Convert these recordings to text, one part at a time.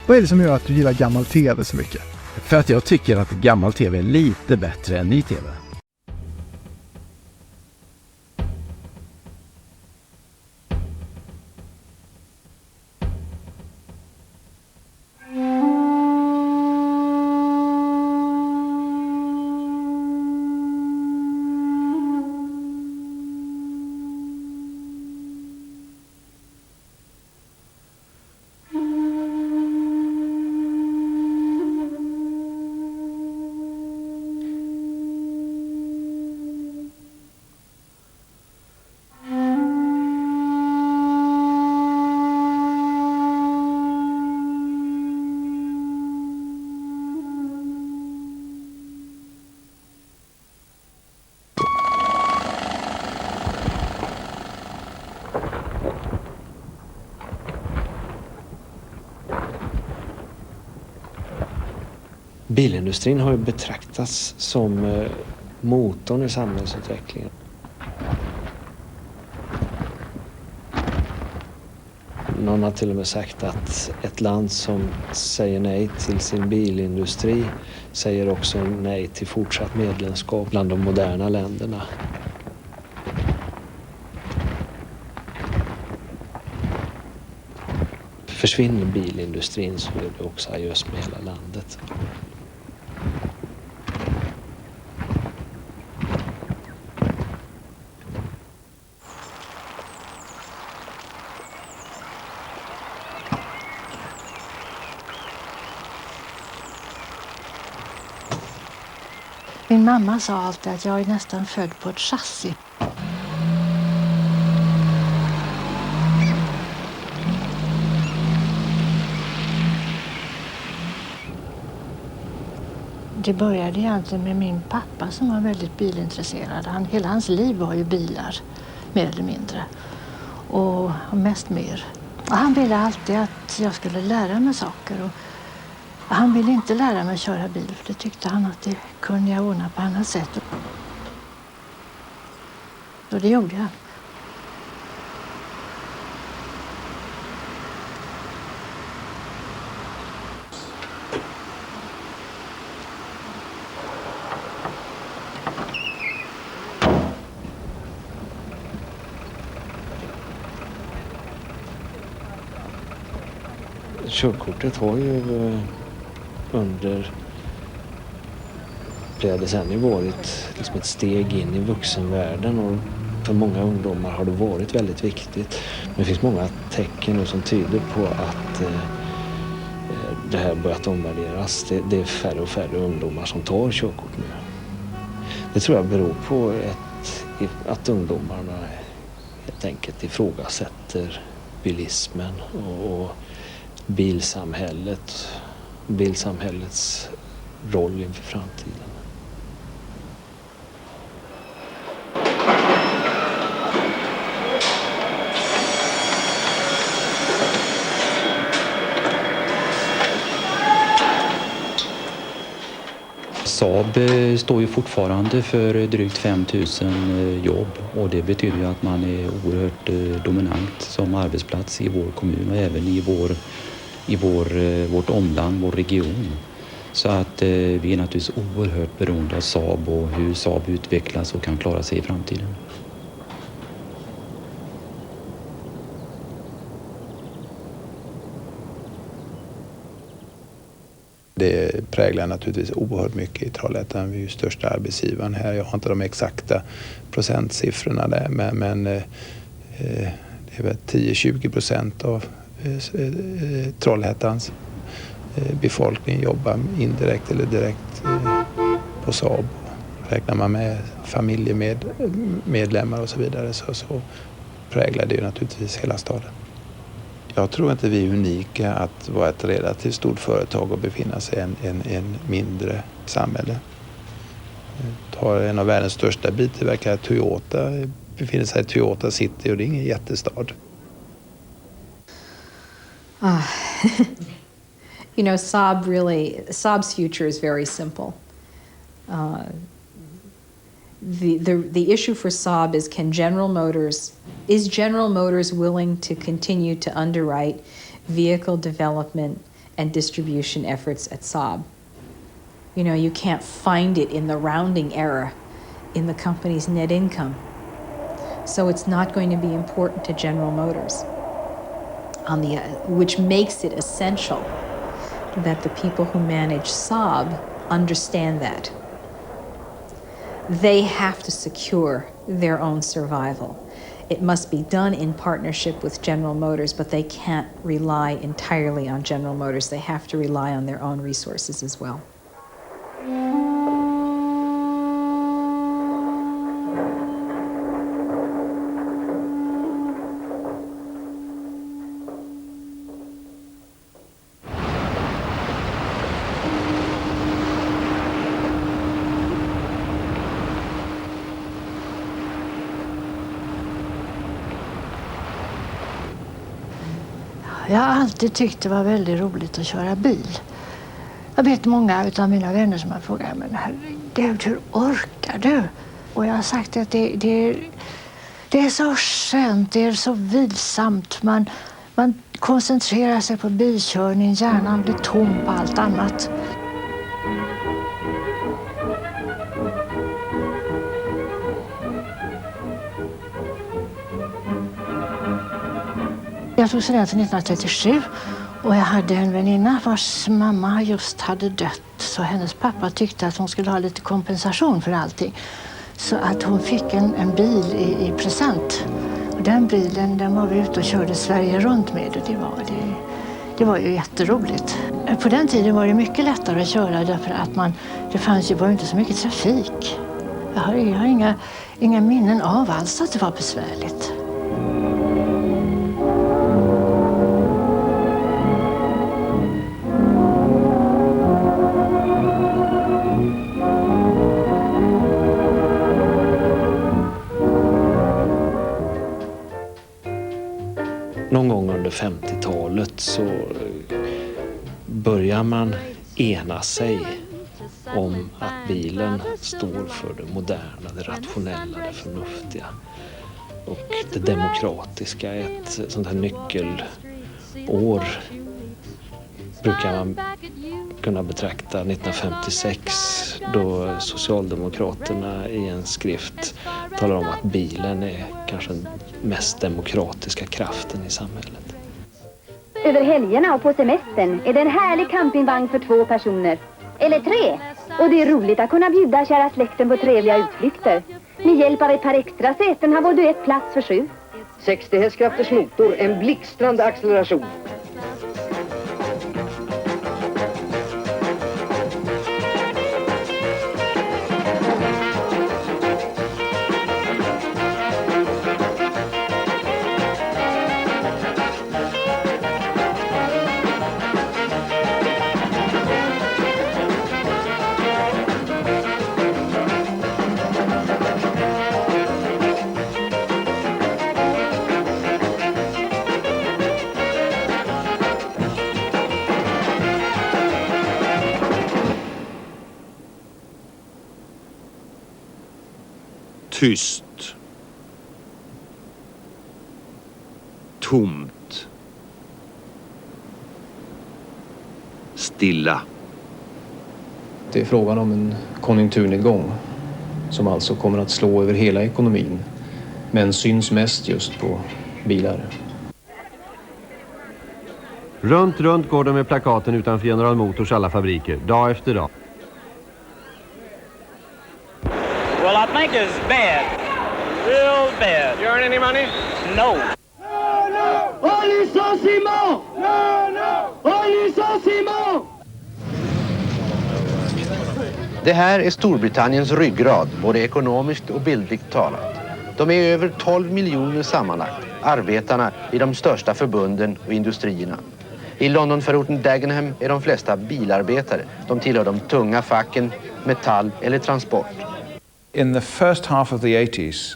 Vad är det som gör att du gillar gammal tv så mycket? För att jag tycker att gammal tv är lite bättre än ny tv. Bilindustrin har ju betraktats som motorn i samhällsutvecklingen. Någon har till och med sagt att ett land som säger nej till sin bilindustri säger också nej till fortsatt medlemskap bland de moderna länderna. Försvinner bilindustrin så är det också just med hela landet. Min mamma sa alltid att jag är nästan född på ett chassi. Det började egentligen med min pappa som var väldigt bilintresserad. Hela hans liv var ju bilar, mer eller mindre. Och mest mer. Och han ville alltid att jag skulle lära mig saker. Och han ville inte lära mig att köra bil, för det tyckte han att det kunde jag ordna på annat sätt. Så det gjorde jag. Körkortet har ju under flera decennier varit liksom ett steg in i vuxenvärlden, och för många ungdomar har det varit väldigt viktigt. Men det finns många tecken nu som tyder på att det här börjat omvärderas. Det är färre och färre ungdomar som tar körkort nu. Det tror jag beror på att ungdomarna helt enkelt ifrågasätter bilismen och bilsamhällets roll inför framtiden. Saab står ju fortfarande för drygt 5 000 jobb, och det betyder ju att man är oerhört dominant som arbetsplats i vår kommun och även i vårt omland, vår region. Så att vi är naturligtvis oerhört beroende av Saab och hur Saab utvecklas och kan klara sig i framtiden. Det präglar naturligtvis oerhört mycket i Trollhättan. Vi är ju största arbetsgivaren här. Jag har inte de exakta procentsiffrorna där, men det är väl 10-20% av Trollhättans befolkning jobbar indirekt eller direkt på Saab. Räknar man med familjemedlemmar och så vidare så präglar det ju naturligtvis hela staden. Jag tror inte vi är unika att vara ett relativt stort företag och befinna sig i en mindre samhälle. Tar en av världens största biltillverkare, Toyota, befinner sig i Toyota City, och det är ingen jättestad. You know, Saab's future is very simple. The issue for Saab is is General Motors willing to continue to underwrite vehicle development and distribution efforts at Saab. You know, you can't find it in the rounding error in the company's net income. So it's not going to be important to General Motors, which makes it essential that the people who manage Saab understand that. They have to secure their own survival. It must be done in partnership with General Motors, but they can't rely entirely on General Motors. They have to rely on their own resources as well. Jag har alltid tyckt det var väldigt roligt att köra bil. Jag vet många av mina vänner som har frågat, men herregud, hur orkar du? Och jag har sagt att det är så skönt, det är så vilsamt. Man koncentrerar sig på bilkörning, hjärnan blir tom på allt annat. Jag tog studenten 1937 och jag hade en väninna vars mamma just hade dött. Så hennes pappa tyckte att hon skulle ha lite kompensation för allting. Så att hon fick en bil i present. Och den bilen den var vi ute och körde Sverige runt med. Och det var ju jätteroligt. På den tiden var det mycket lättare att köra därför att det var inte så mycket trafik. Jag har inga minnen av alls att det var besvärligt. Någon gång under 50-talet så börjar man ena sig om att bilen står för det moderna, det rationella, det förnuftiga och det demokratiska. Ett sånt här nyckelår brukar man kunna betrakta 1956 då Socialdemokraterna i en skrift talar om att bilen är kanske den mest demokratiska kraften i samhället. Över helgerna och på semestern är det en härlig campingvagn för 2 personer. Eller 3. Och det är roligt att kunna bjuda kära släkten på trevliga utflykter. Med hjälp av ett par extra säten har både ett plats för 7. 60 hästkrafters motor, en blixtrande acceleration. Tyst. Tomt. Stilla. Det är frågan om en konjunkturnedgång som alltså kommer att slå över hela ekonomin, men syns mest just på bilar. Runt går de med plakaten utanför General Motors alla fabriker, dag efter dag. Well, I think it's bad. Real bad. You earn any money? No. Det här är Storbritanniens ryggrad, både ekonomiskt och bildligt talat. De är över 12 miljoner sammanlagt, arbetarna i de största förbunden och industrierna. I Londonförorten Dagenham är de flesta bilarbetare. De tillhör de tunga facken, metall eller transport. In the first half of the 80s,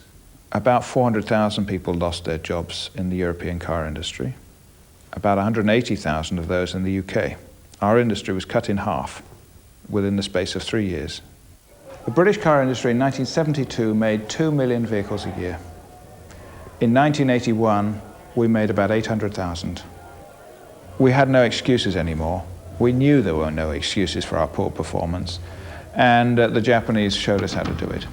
about 400,000 people lost their jobs in the European car industry. About 180,000 of those in the UK. Our industry was cut in half within the space of 3 years. The British car industry in 1972 made 2 million vehicles a year. In 1981, we made about 800,000. We had no excuses anymore. We knew there were no excuses for our poor performance, and the Japanese showed us how to do it.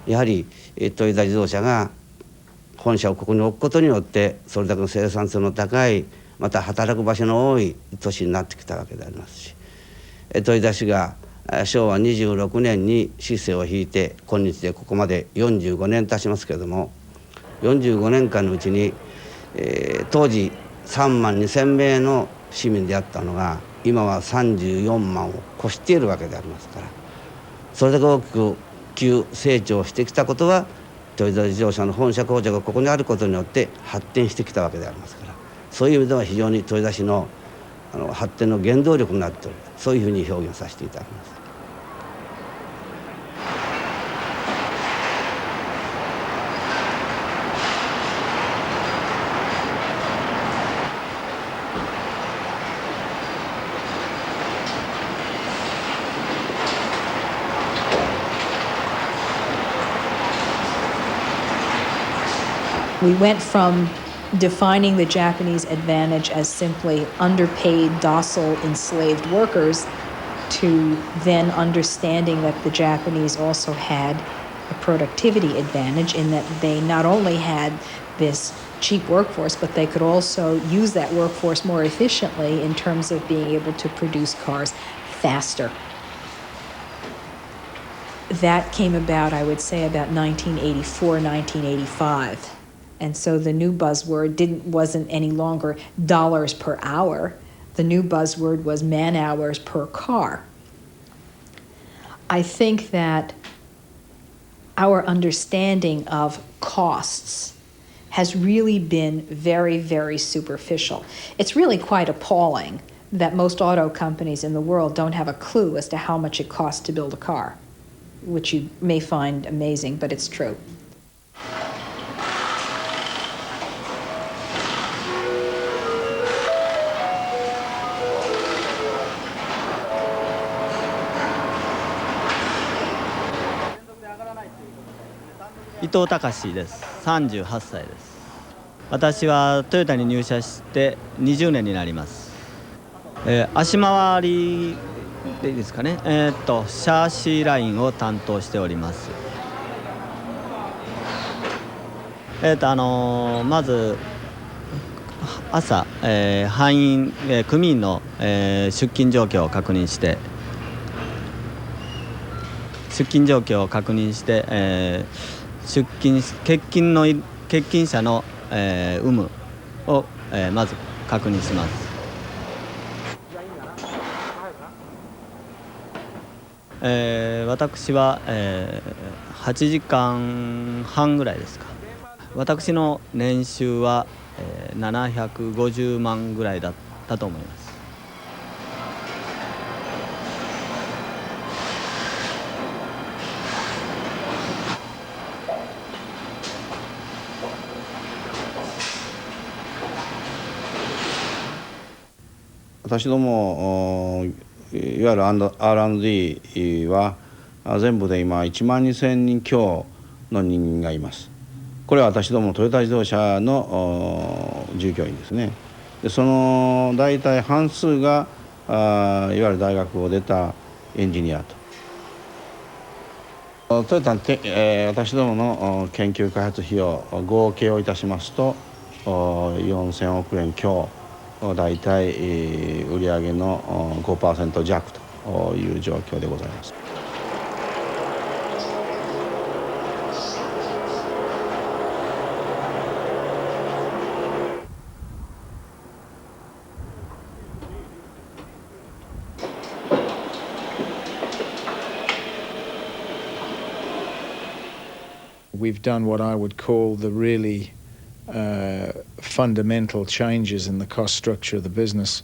やはりトヨタ自動車が本社をここに置くことによってそれだけの生産性の高いまた働く場所の多い都市になってきたわけでありますし、トヨタ市が昭和26年に市政を引いて今日でここまで45年経ちますけれども、45年間のうちに、当時3万2,000名の市民であったのが今は34万を超しているわけでありますから、それだけ大きく急成長してきたことはトヨタ自動車の本社工場がここにあることによって発展してきたわけでありますから、そういう意味では非常に豊田市の発展の原動力になっている、そういうふうに表現させていただきます。We went from defining the Japanese advantage as simply underpaid, docile, enslaved workers to then understanding that the Japanese also had a productivity advantage in that they not only had this cheap workforce, but they could also use that workforce more efficiently in terms of being able to produce cars faster. That came about, I would say, about 1984, 1985. And so the new buzzword wasn't any longer dollars per hour. The new buzzword was man hours per car. I think that our understanding of costs has really been very, very superficial. It's really quite appalling that most auto companies in the world don't have a clue as to how much it costs to build a car, which you may find amazing, but it's true.伊藤隆です。38歳です。私はトヨタに入社して20年になります。足回りでいいですかね。シャーシーラインを担当しております。まず朝、班員、組員の、出勤状況を確認して、欠勤者の、有無を、まず確認します。私は、8時間半ぐらいですか。私の年収は、750万ぐらいだったと思います。私どもいわゆる R&D は全部で今1万2000人強の人間がいます。これは私どもトヨタ自動車の従業員ですね。でその大体半数がいわゆる大学を出たエンジニアと。トヨタ私どもの研究開発費用合計をいたしますと4000億円強。大体売上の 5% 弱という状況でございます。こ we've done what I would call the really fundamental changes in the cost structure of the business.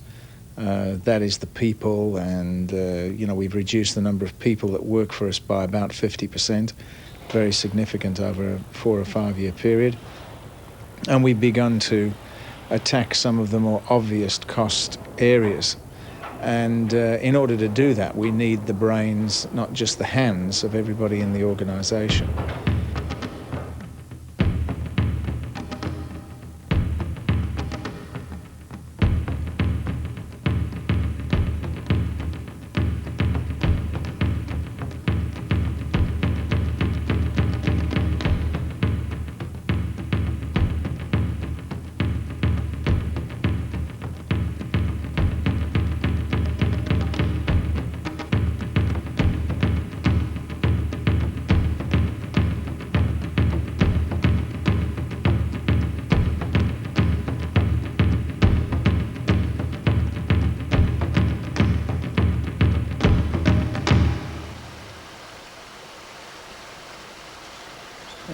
That is the people, and we've reduced the number of people that work for us by about 50%, very significant over a 4 or 5 year period. And we've begun to attack some of the more obvious cost areas. And in order to do that, we need the brains, not just the hands, of everybody in the organisation.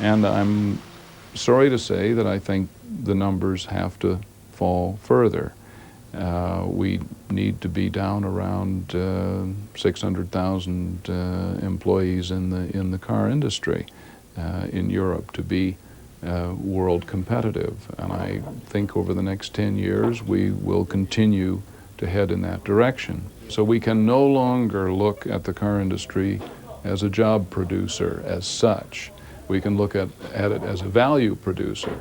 And I'm sorry to say that I think the numbers have to fall further. We need to be down around 600,000 employees in the car industry in Europe to be world competitive. And I think over the next 10 years we will continue to head in that direction. So we can no longer look at the car industry as a job producer as such. We can look at it as a value producer.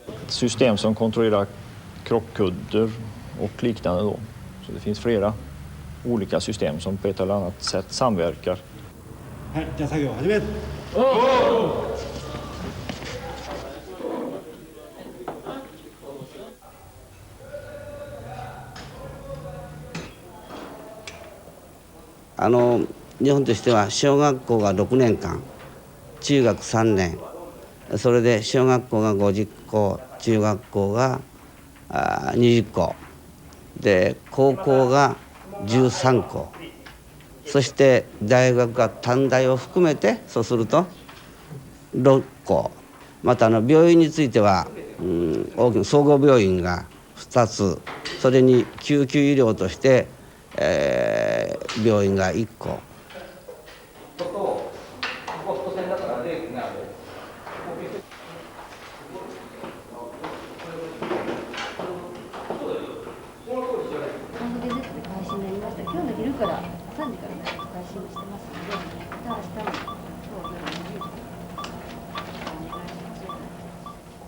Ett system som kontrollerar krockkudder och liknande då. Så det finns flera olika system som på ett eller annat sätt samverkar.日本としては小学校が6年間、中学3年、それで小学校が50校、中学校が20校、で高校が13校、そして大学が短大を含めてそうすると6校、また病院については、大きな総合病院が2つ、それに救急医療として、病院が1校。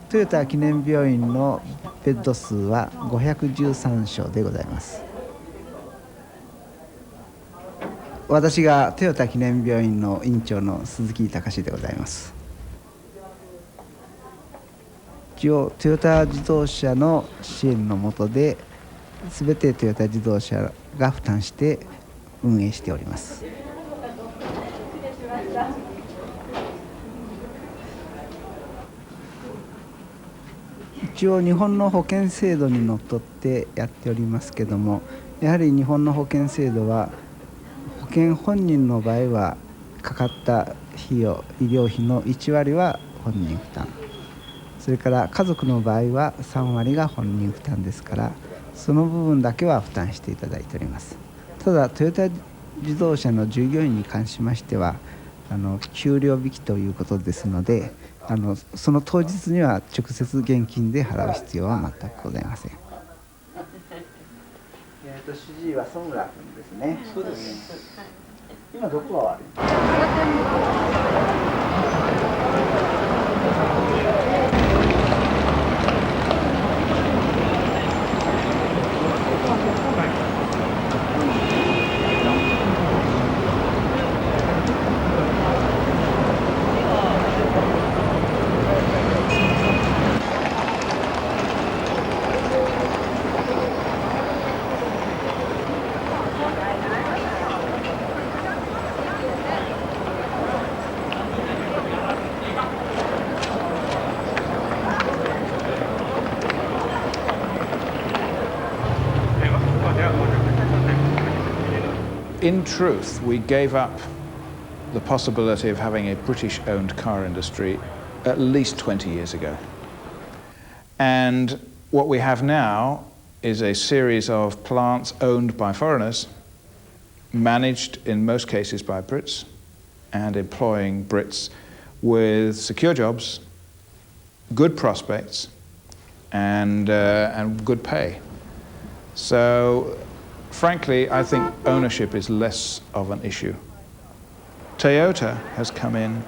トヨタ記念病院のベッド数は513床でございます。私がトヨタ記念病院の院長の鈴木隆でございます。一応トヨタ自動車の支援の下で全てトヨタ自動車が負担して運営しております。一応日本の保険制度にのっとってやっておりますけども、やはり日本の保険制度は保険本人の場合はかかった費用、医療費の1割は本人負担、それから家族の場合は3割が本人負担ですから、その部分だけは負担していただいております。ただトヨタ自動車の従業員に関しましては給料引きということですので、その当日には直接現金で払う必要は全くございません。主治医は園村君ですね。そうです。今どこが悪い？In truth, we gave up the possibility of having a British-owned car industry at least 20 years ago. And what we have now is a series of plants owned by foreigners, managed in most cases by Brits, and employing Brits with secure jobs, good prospects, and good pay. So, frankly, I think ownership is less of an issue. Toyota has come in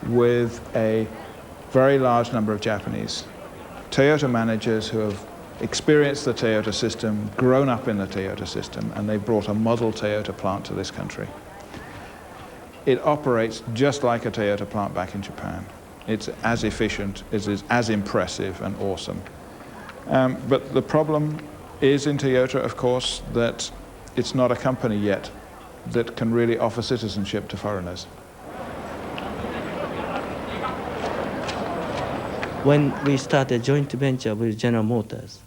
with a very large number of Japanese Toyota managers who have experienced the Toyota system, grown up in the Toyota system, and they brought a model Toyota plant to this country. It operates just like a Toyota plant back in Japan. It's as efficient, it is as impressive and awesome. But the problem is in Toyota, of course, that it's not a company yet that can really offer citizenship to foreigners. When we started a joint venture with General Motors,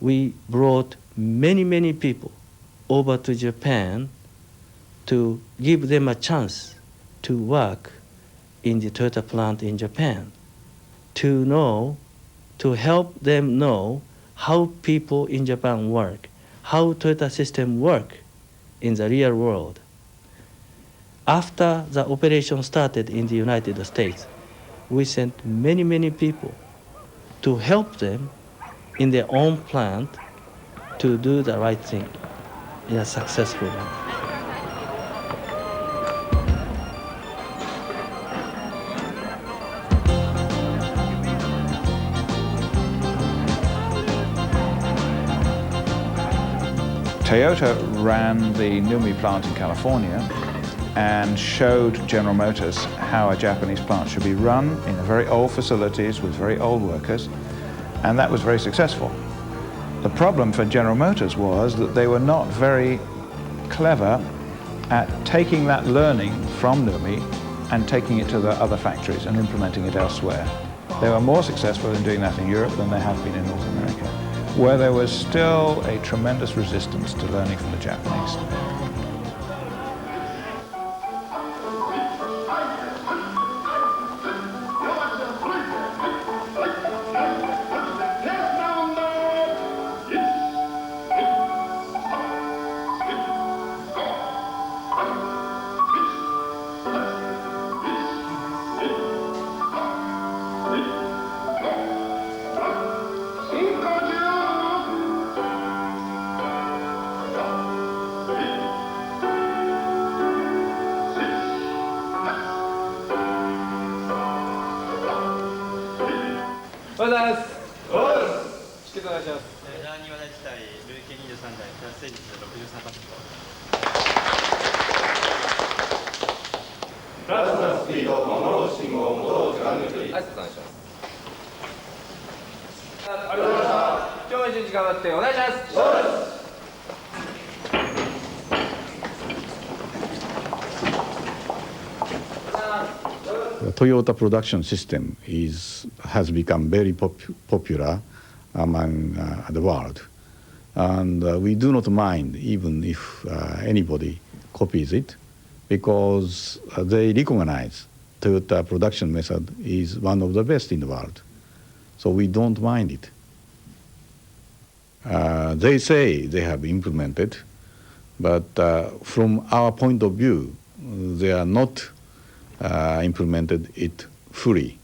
we brought many people over to Japan to give them a chance to work in the Toyota plant in Japan, to help them know how people in Japan work, how Toyota system work in the real world. After the operation started in the United States, we sent many people to help them in their own plant to do the right thing in a successful way. Toyota ran the Numi plant in California and showed General Motors how a Japanese plant should be run in very old facilities with very old workers, and that was very successful. The problem for General Motors was that they were not very clever at taking that learning from Numi and taking it to the other factories and implementing it elsewhere. They were more successful in doing that in Europe than they have been in North America, where there was still a tremendous resistance to learning from the Japanese. The Toyota production system has become very popular among the world, and we do not mind even if anybody copies it, because they recognize Toyota production method is one of the best in the world, so we don't mind it. They say they have implemented, but from our point of view, they are not implemented it fully.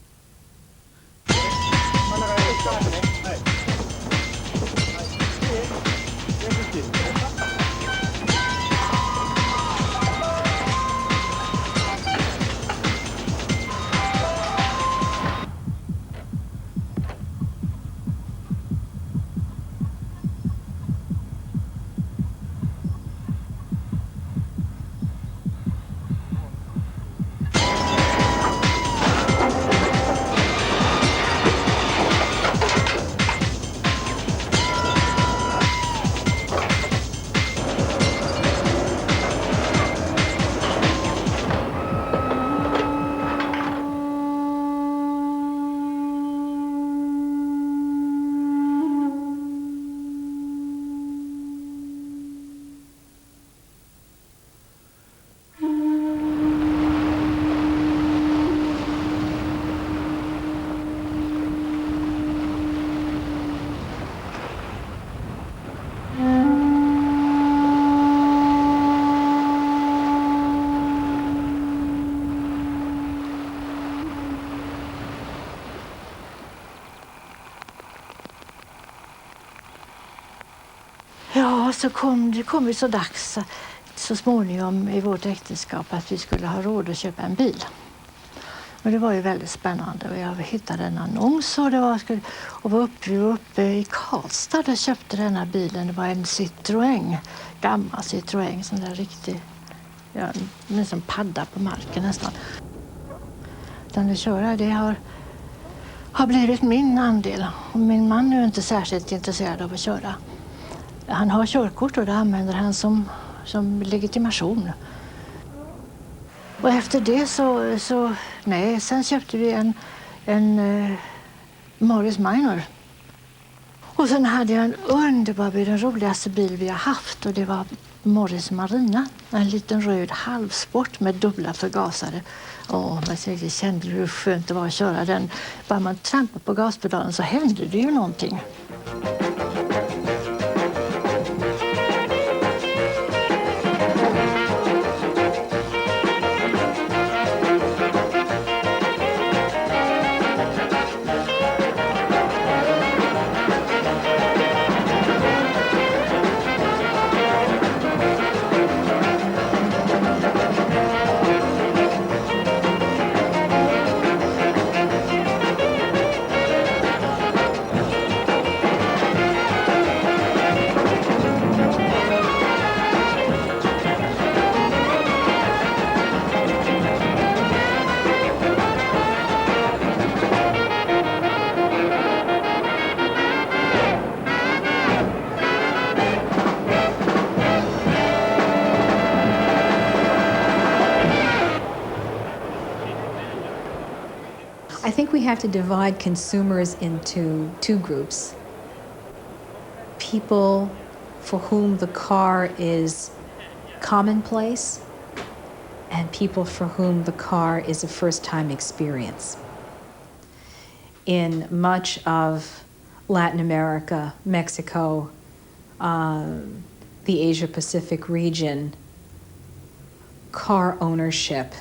Ja, så kom det så dags så småningom i vårt äktenskap att vi skulle ha råd att köpa en bil. Och det var ju väldigt spännande och jag hittade en annons och var uppe i Karlstad och köpte den här bilen. Det var en Citroën, gammal Citroën, sån där riktig, nästan padda på marken nästan. Utan att köra, det har blivit min andel. Och min man är ju inte särskilt intresserad av att köra. Han har körkort och det använder han som legitimation. Och efter det sen köpte vi en Morris Minor. Och sen hade jag en underbar bil, den roligaste bil vi har haft och det var Morris Marina. En liten röd halvsport med dubbla förgasare. Jag kände hur skönt det var att köra den. Bara man trampade på gaspedalen så hände det ju någonting. I think we have to divide consumers into two groups. People for whom the car is commonplace and people for whom the car is a first-time experience. In much of Latin America, Mexico, the Asia-Pacific region, car ownership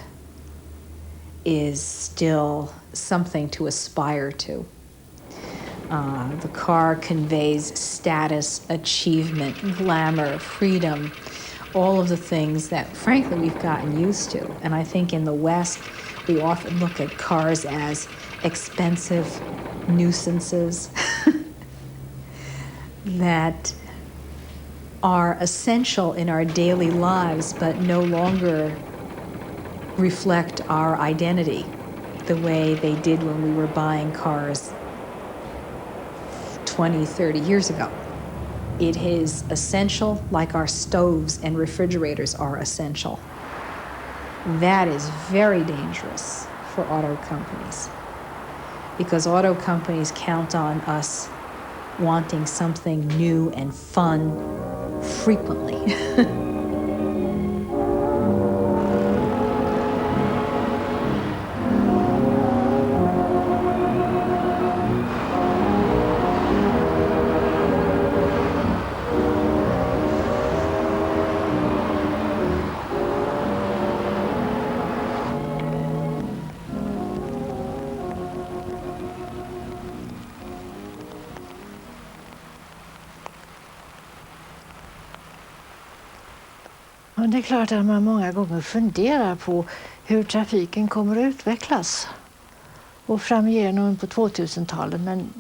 is still something to aspire to. The car conveys status, achievement, glamour, freedom, all of the things that, frankly, we've gotten used to. And I think in the West, we often look at cars as expensive nuisances that are essential in our daily lives, but no longer reflect our identity the way they did when we were buying cars 20, 30 years ago. It is essential, like our stoves and refrigerators are essential. That is very dangerous for auto companies because auto companies count on us wanting something new and fun frequently. Och det är klart att man många gånger funderar på hur trafiken kommer att utvecklas och fram igenom på 2000-talet, men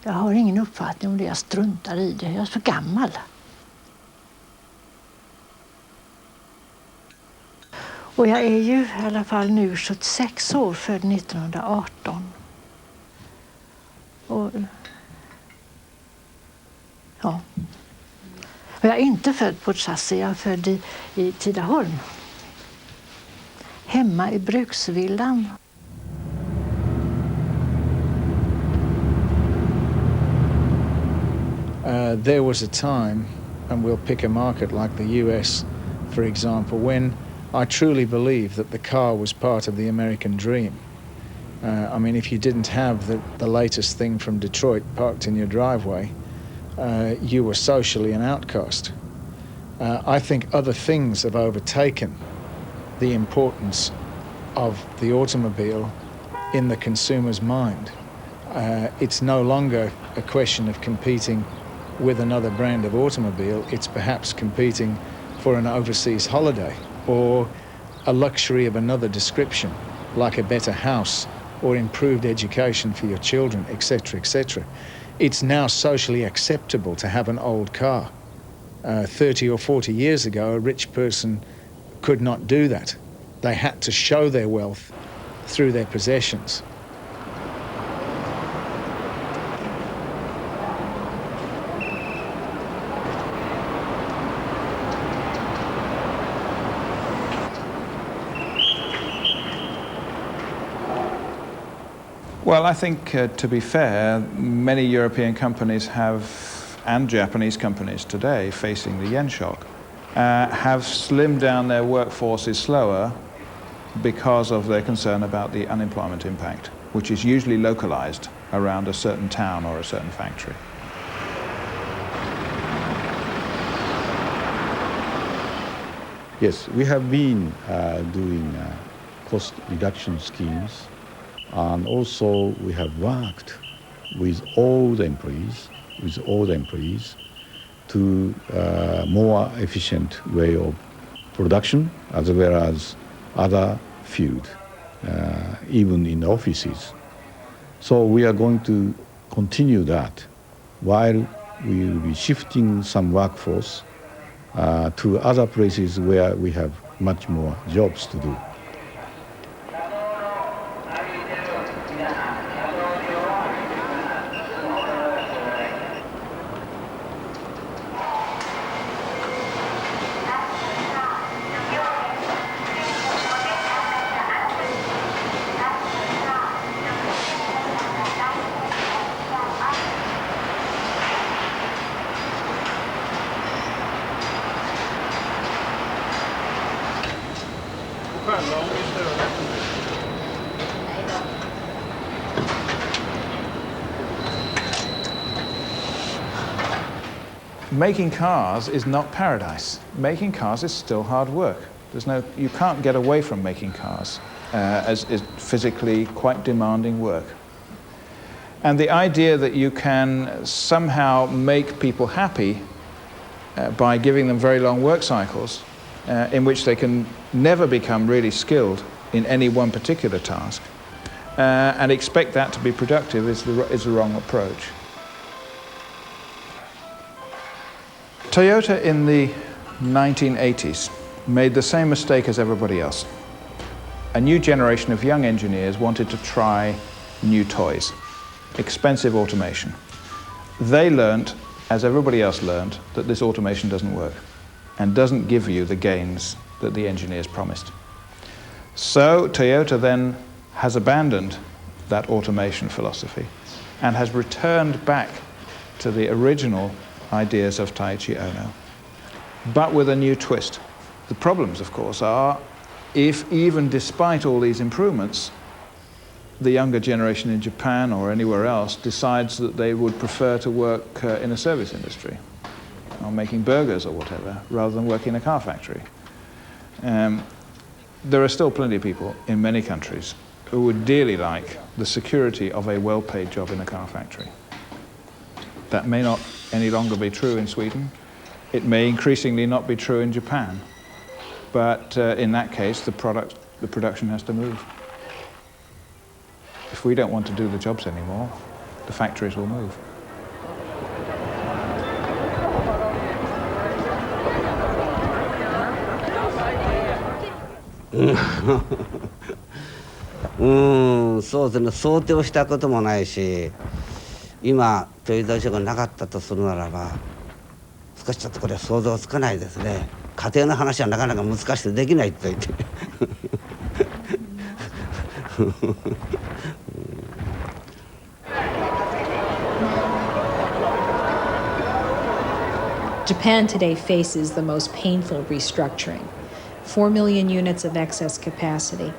jag har ingen uppfattning om det, jag struntar i det, jag är så gammal. Och jag är ju i alla fall nu 76 år, född 1918. Och ja. Och jag är inte född på ett chassi, jag är född i Tidaholm. Hemma i bruksvillan. There was a time, and we'll pick a market like the US, for example, when I truly believe that the car was part of the American dream. I mean, if you didn't have the latest thing from Detroit parked in your driveway, you were socially an outcast. I think other things have overtaken the importance of the automobile in the consumer's mind. It's no longer a question of competing with another brand of automobile. It's perhaps competing for an overseas holiday or a luxury of another description, like a better house or improved education for your children, etc., etc. It's now socially acceptable to have an old car. 30 or 40 years ago, a rich person could not do that. They had to show their wealth through their possessions. Well, I think, to be fair, many European companies and Japanese companies today, facing the yen shock, have slimmed down their workforces slower because of their concern about the unemployment impact, which is usually localized around a certain town or a certain factory. Yes, we have been doing cost reduction schemes, and also we have worked with all the employees to more efficient way of production as well as other field, even in offices. So we are going to continue that while we will be shifting some workforce to other places where we have much more jobs to do. Making cars is not paradise. Making cars is still hard work. You can't get away from making cars as physically quite demanding work. And the idea that you can somehow make people happy by giving them very long work cycles in which they can never become really skilled in any one particular task and expect that to be productive is the wrong approach. Toyota in the 1980s made the same mistake as everybody else. A new generation of young engineers wanted to try new toys, expensive automation. They learned, as everybody else learned, that this automation doesn't work and doesn't give you the gains that the engineers promised. So Toyota then has abandoned that automation philosophy and has returned back to the original ideas of Taiichi Ohno, but with a new twist. The problems, of course, are if even despite all these improvements, the younger generation in Japan or anywhere else decides that they would prefer to work in a service industry or making burgers or whatever, rather than work in a car factory. There are still plenty of people in many countries who would dearly like the security of a well-paid job in a car factory. That may not any longer be true in Sweden. It may increasingly not be true in Japan. But in that case, the production has to move. If we don't want to do the jobs anymore, the factories will move.そうですね、想定をしたこともないし、今トヨタ自動車がなかったとするならば、少しちょっとこれは想像つかないですね。家庭の話はなかなか難しくてできないと言って。Japan today faces the most painful restructuring. 4 million units of excess capacity.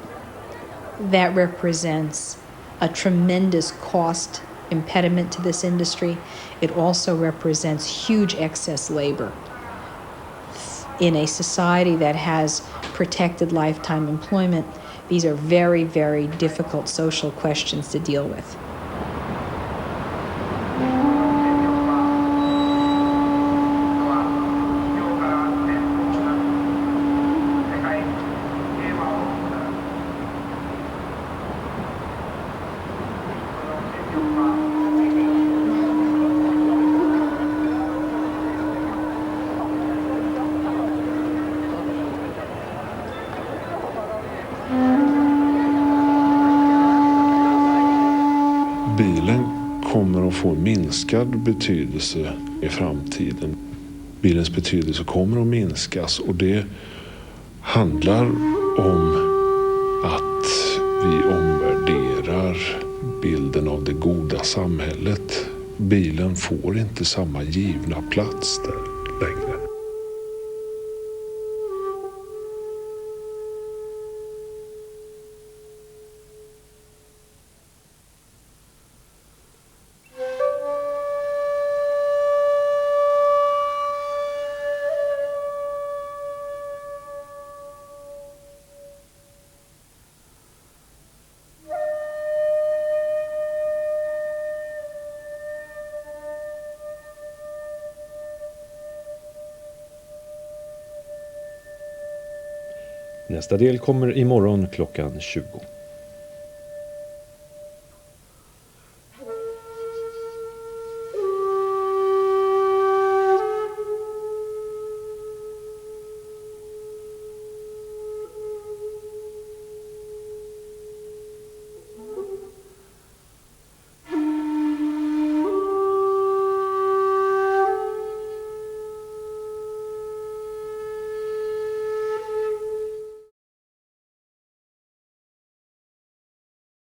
That represents a tremendous cost impediment to this industry. It also represents huge excess labor. In a society that has protected lifetime employment, these are very, very difficult social questions to deal with. bilen kommer att få minskad betydelse i framtiden. Bilens betydelse kommer att minskas och det handlar om att vi omvärderar bilden av det goda samhället. Bilen får inte samma givna plats där längre. Nästa del kommer imorgon klockan 20.